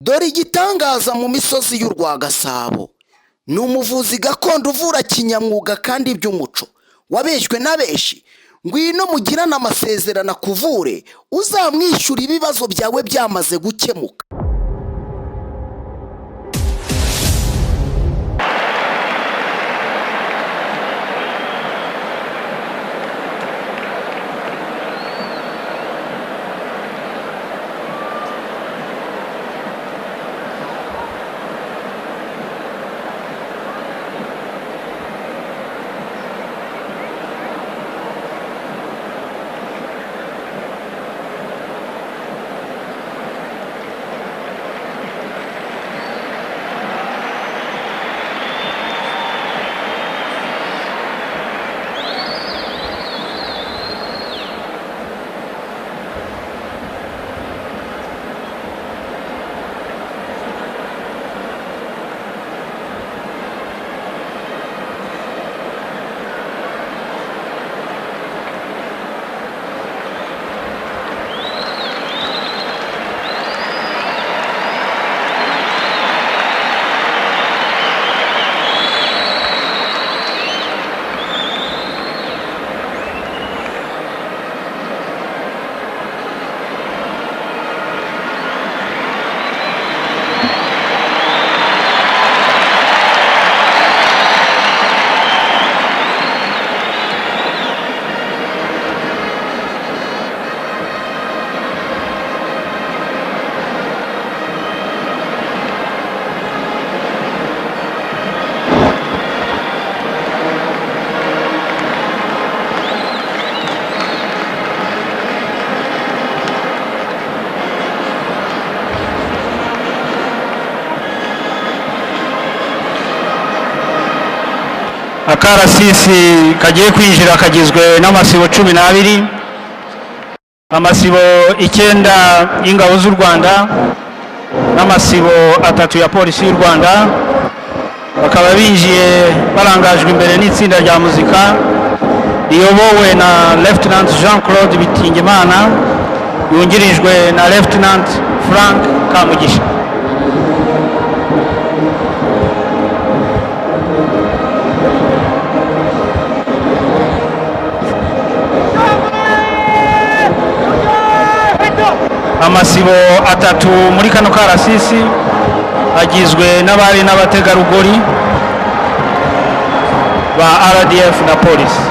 Dore igitangaza mu misozi y'u Rwagasabo. Ni umuvuzi gakondo uvura kinyamwuga kandi by'umuco. Wabeshywe na benshi. Ngwino mugirane amasezerano akuvure, uzamwishyura ibibazo byawe byamaze gukemuka. Akarasisi kagiye kwinjira kagizwe n'amasibo 12, amasibo 9 y'ingabo z'u Rwanda n'amasibo 3 ya polisi y'u Rwanda. Bakaba binjiye barangajwe imbere n'itsinda rya muzika riyobowe na Lieutenant Jean-Claude Bitingimana, yungirijwe na Lieutenant Frank Kamugisha. Amasibo 3 muri kano karasisi agizwe n'abari n'abategarugori ba RDF na polisi.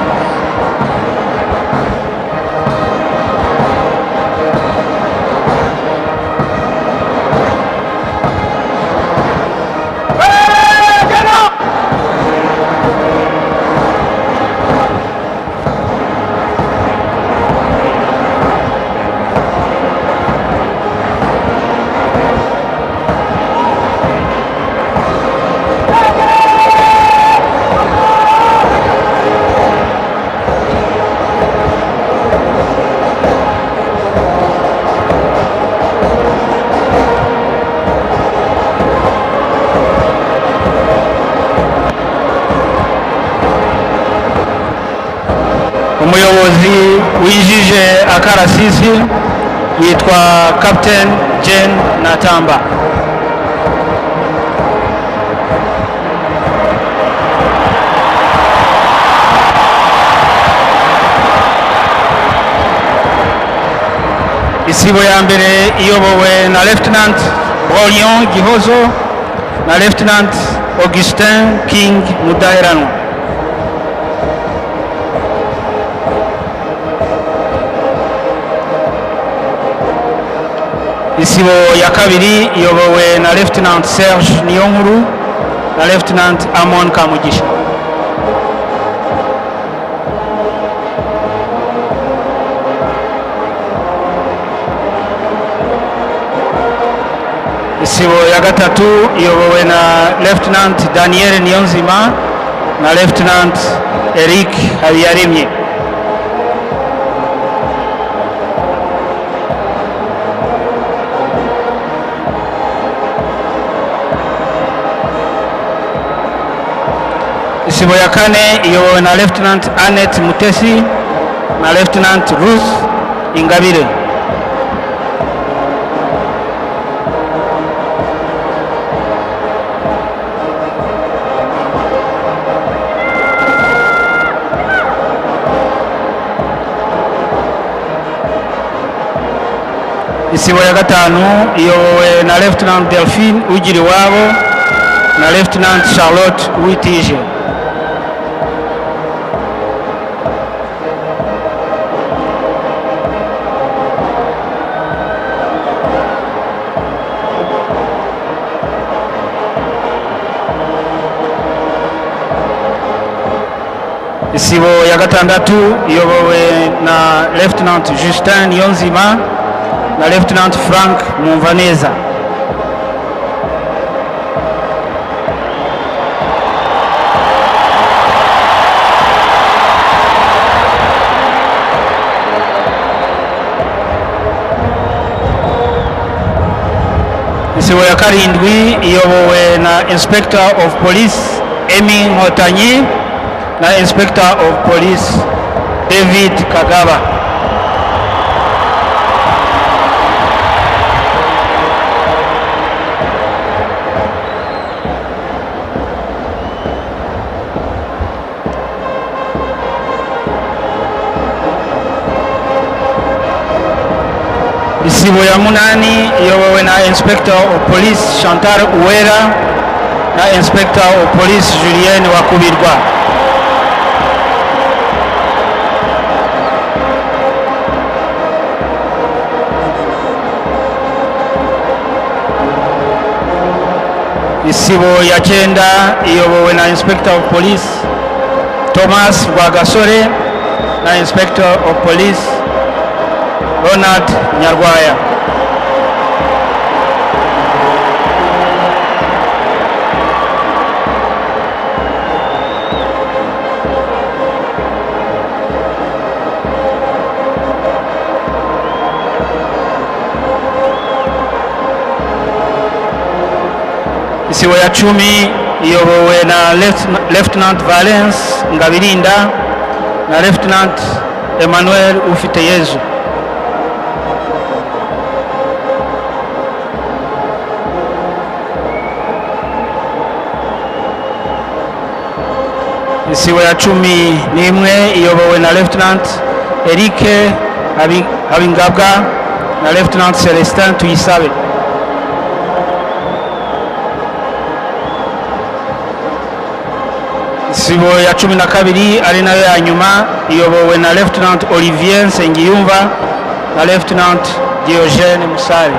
Umuyobozi wijije akarasisi yitwa Captain Jane Natamba. Isibo ya mbere iyobowe na Lieutenant Rolion Gihozo na Lieutenant Augustin King Mudaheranwa. Isibo ya kabiri iyobowe na Lieutenant Serge Niyonkuru na Lieutenant Amon Kamugisha. Isibo ya gatatu iyobowe na Lieutenant Daniel Niyonzima na Lieutenant Eric Habiyaremye. Isibo ya kane iyobowe na Lieutenant Annette Mutesi na Lieutenant Ruth Ingabire. isibo ya gatanu iyobowe na Lieutenant Delphine Ugiriwabo na Lieutenant Charlotte Uwitije. isibo ya gatandatu iyobowe na Lieutenant Justin Niyonzima na Lieutenant Frank Mumvaneza. isibo ya karindwi iyobowe na Inspector of Police Emi Nkotanyi na Inspector of Police David Kagaba. isibo ya munani iyobowe na Inspector of Police Chantal Uwera na Inspector of Police Julien Wakubirwa. isibo ya cyenda iyobowe na Inspector of Police Thomas Rwagasore na Inspector of Police Ronald Nyarwaya. isibo ya cumi iyobowe na Lieutenant Valence Ngabirinda na Lieutenant Emmanuel Ufiteyezu. isibo ya cumi n'imwe iyobowe na Lieutenant Eric Habingabwa na Lieutenant Celestin Tuyisabe. isibo ya cumi na kabiri ari nayo ya nyuma iyobowe na Lieutenant Olivier Nsengiyumva na Lieutenant Diogene Musare.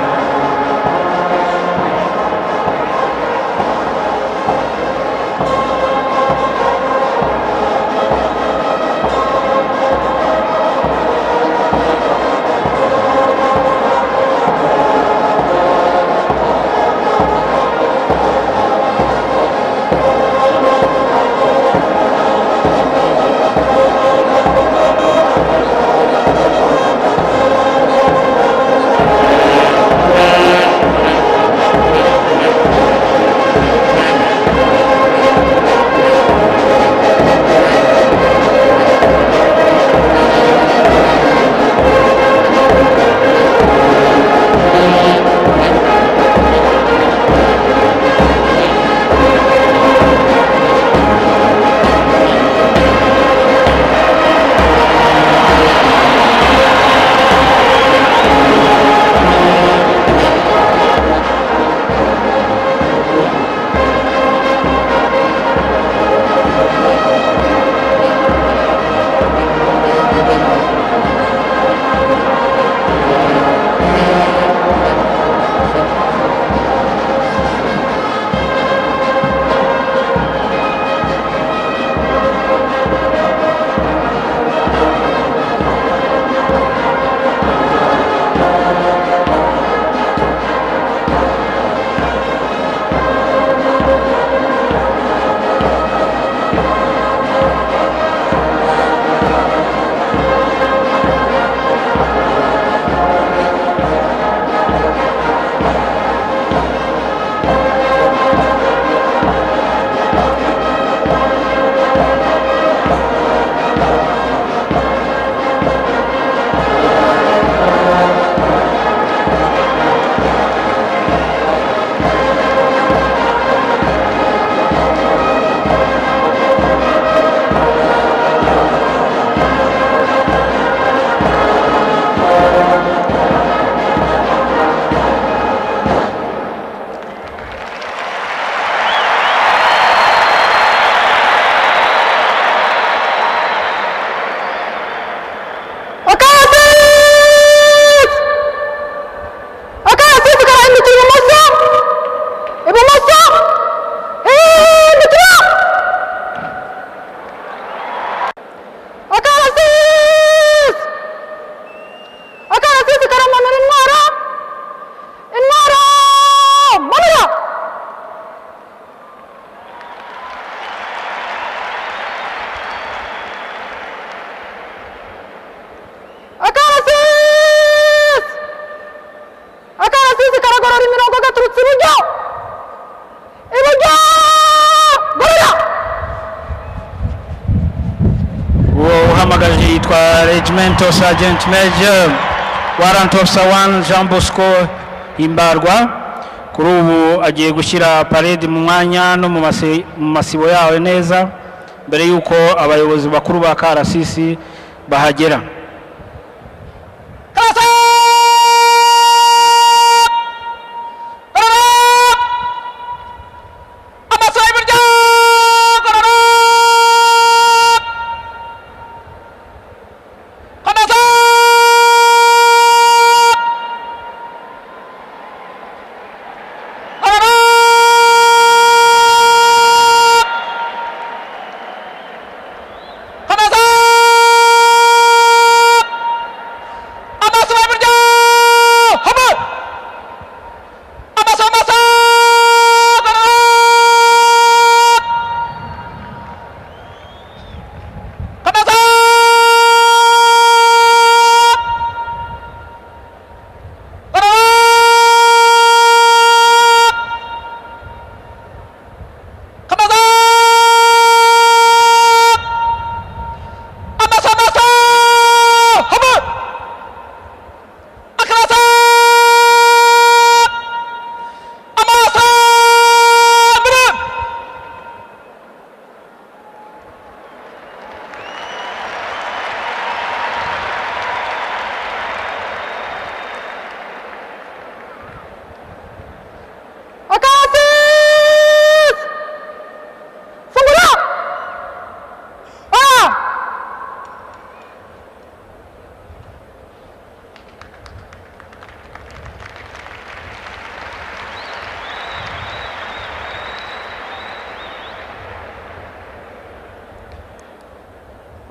yitwa Regimental Sergeant Major Warrant Officer 1 Jean Bosco Himbarwa. Kuri ubu agiye gushyira parade mu mwanya no mu masibo yawe neza mbere yuko abayobozi bakuru ba KRCC bahagera.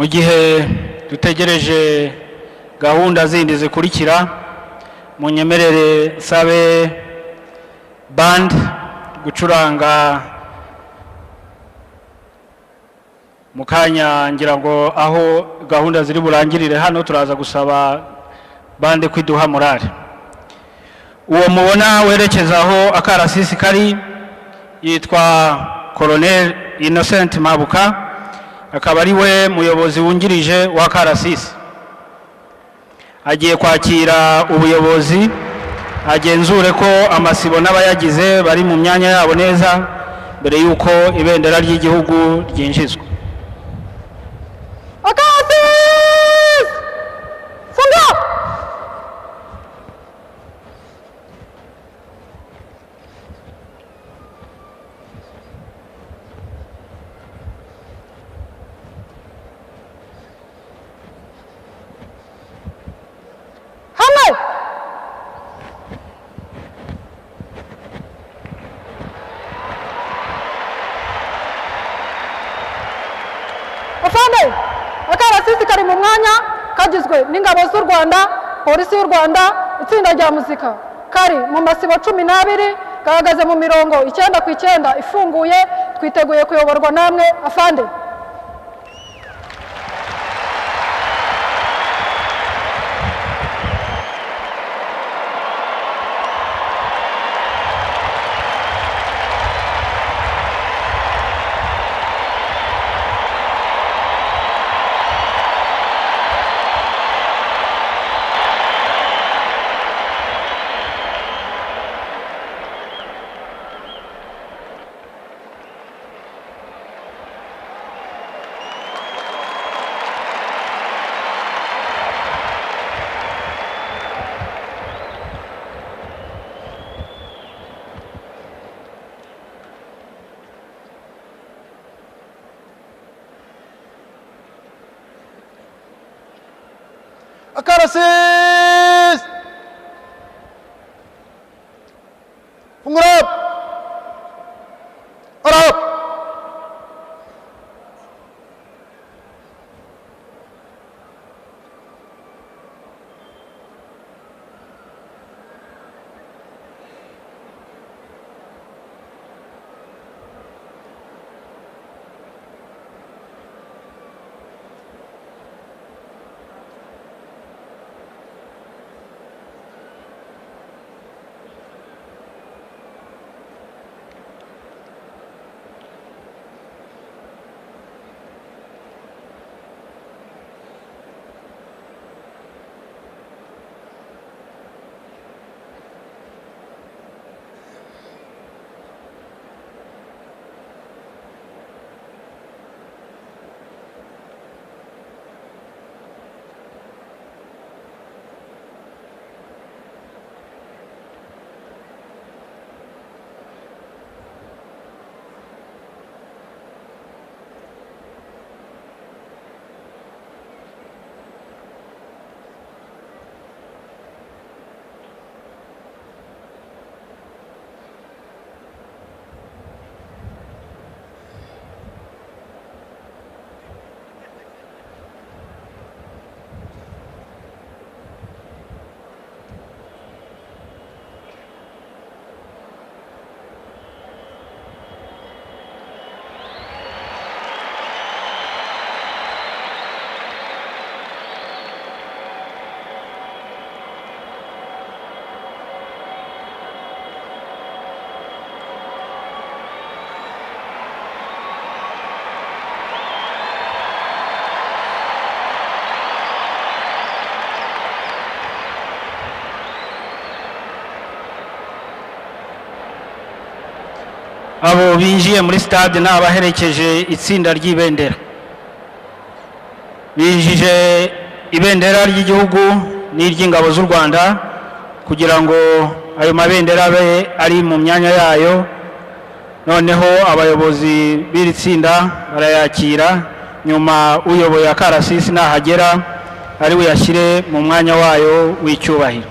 Mu gihe dutegereje gahunda zindi zikurikira, munyemerere sabe band gucuranga mukanya. Ngira ngo aho gahunda ziri burangirire hano turaza gusaba bande kwiduha morale. Uwo mubona werekeza aho akarasisi kari yitwa Colonel Innocent Mabuka, akaba ari we muyobozi wungirije wa KRCC. Agiye kwakira ubuyobozi, agenzure ko amasibo n'abayagize bari mu myanya yabo neza mbere yuko ibendera ry'igihugu ryinjizwa. akarasisi kari mu mwanya kagizwe n'ingabo z'u Rwanda, polisi y'u Rwanda, itsinda rya muzika. Kari mu masibo 12, gahagaze mu mirongo 9 ku 9 ifunguye. Twiteguye kuyoborwa namwe afande. KRCC! Fungura! Arap! abo binjiye muri stade n'abaherekeje itsinda ry'ibendera binjije ibendera ry'igihugu n'iry'ingabo z'u Rwanda kugira ngo ayo mabendera abe ari mu myanya yayo. Noneho abayobozi b'iri tsinda barayakira, nyuma uyoboye akarasisi nahagera ari we yashyire mu mwanya wayo w'icyubahiro.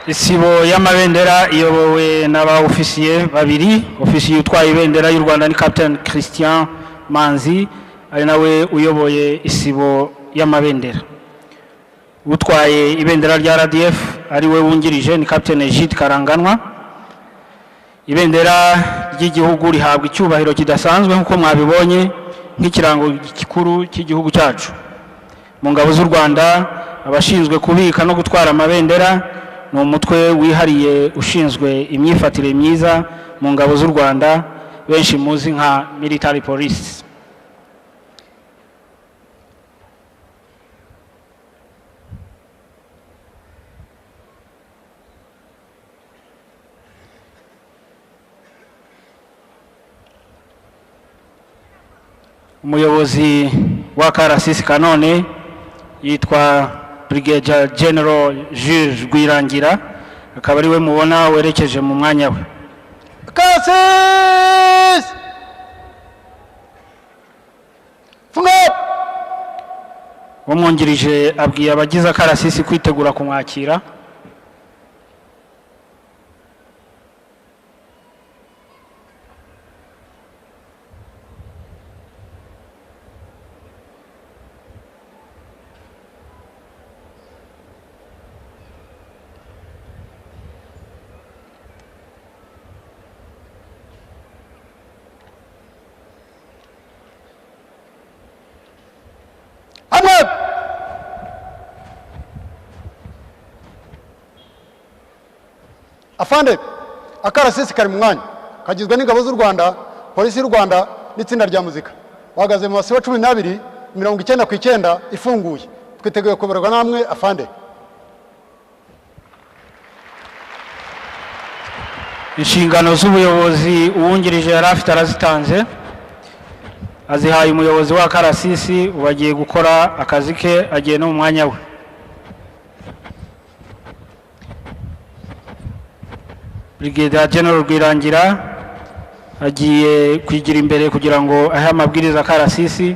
isibo y'amabendera iyobowe n'aba ofisiye babiri. Ofisiye utwaye ibendera y'u Rwanda ni Captain Christian Manzi, ari nawe uyoboye isibo y'amabendera. Utwaye ibendera rya RDF ari we wungirije ni Captain Egide Karanganwa. Ibendera ry'igihugu rihabwa icyubahiro kidasanzwe nk'uko mwabibonye nk'ikirango gikuru cy'igihugu cyacu. Mu ngabo z'u Rwanda abashinzwe kubika no gutwara amabendera ni umutwe wihariye ushinzwe imyifatire myiza mu ngabo z'u Rwanda benshi muzi nka military police. Umuyobozi wa karasisi kanone yitwa Brigadier General Jules Rwirangira, akaba ari we mubona werekeje mu mwanya we. Karasisi funga. Umwungirije abwiye abagize akarasisi kwitegura kumwakira. Ahmed afande, akarasisi kari mu mwanya, kagizwe n'ingabo z'u Rwanda, polisi y'u Rwanda n'itsinda rya muzika. Bahagaze mu masibo 12 99 ifunguye. Twiteguye kuberwa namwe afande. Inshingano z'ubuyobozi uwungirije yari afite arazitanze, azihaye umuyobozi wa karasisi, ubagiye gukora akazi ke, agiye no mu mwanya we. Brigadier General Rwirangira agiye kwigira imbere kugira ngo ahe amabwiriza karasisi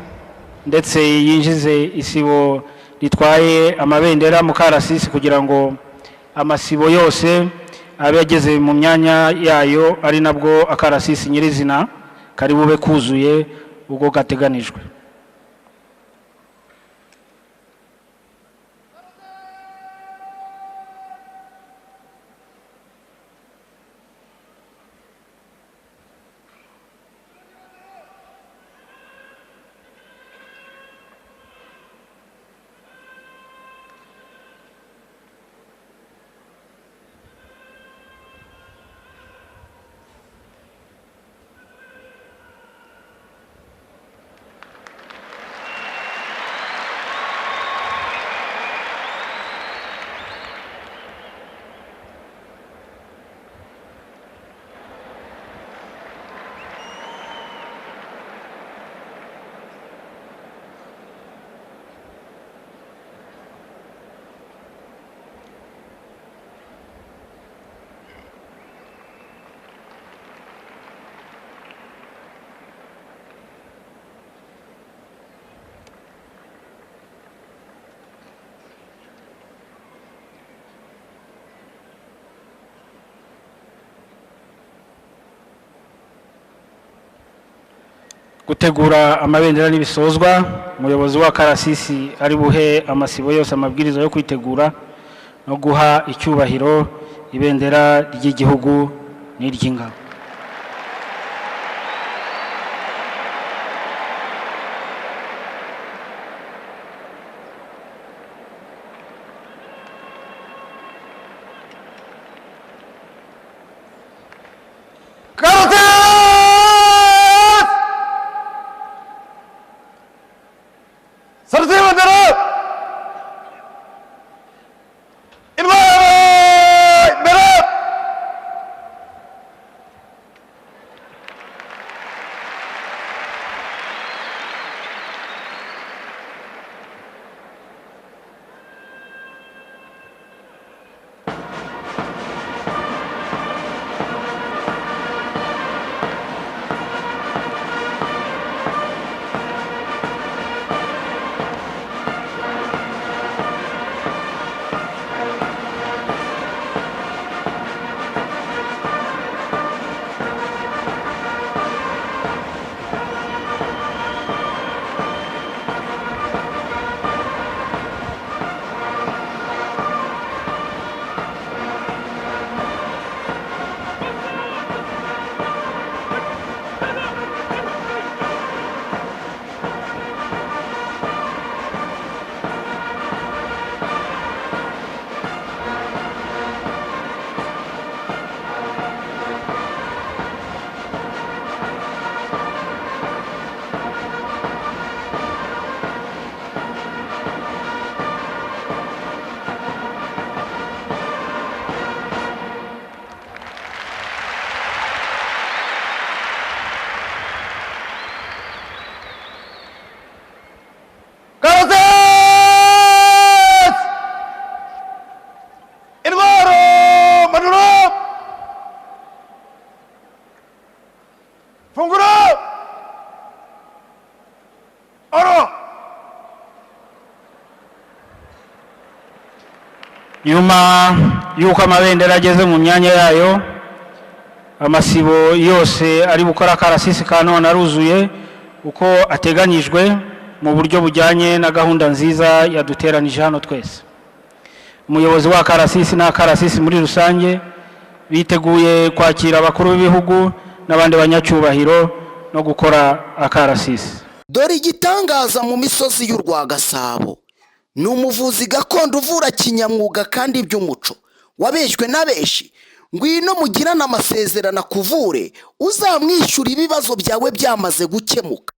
ndetse yinjize isibo ritwaye amabendera mu karasisi kugira ngo amasibo yose abe ageze mu myanya yayo, ari nabwo akarasisi nyirizina kari bube kuzuye ubwo gateganijwe. Gutegura amabendera n'ibisozwa, umuyobozi wa karasisi ari buhe amasibo yose amabwiriza yo kwitegura no guha icyubahiro ibendera ry'igihugu n'iry'ingabo. nyuma y'uko amabendera ageze mu myanya yayo, amasibo yose ari bukora akarasisi ka none aruzuye uko ateganyijwe mu buryo bujyanye na gahunda nziza yaduteranije hano twese. Umuyobozi wa akarasisi n'akarasisi muri rusange biteguye kwakira abakuru b'ibihugu n'abandi banyacyubahiro no gukora akarasisi. Dore igitangaza mu misozi y'u Rwagasabo ni umuvuzi gakondo uvura kinyamwuga kandi by'umuco wabeshywe na benshi. Ngwino mugirana amasezerano akuvure, uzamwishyura ibibazo byawe byamaze gukemuka.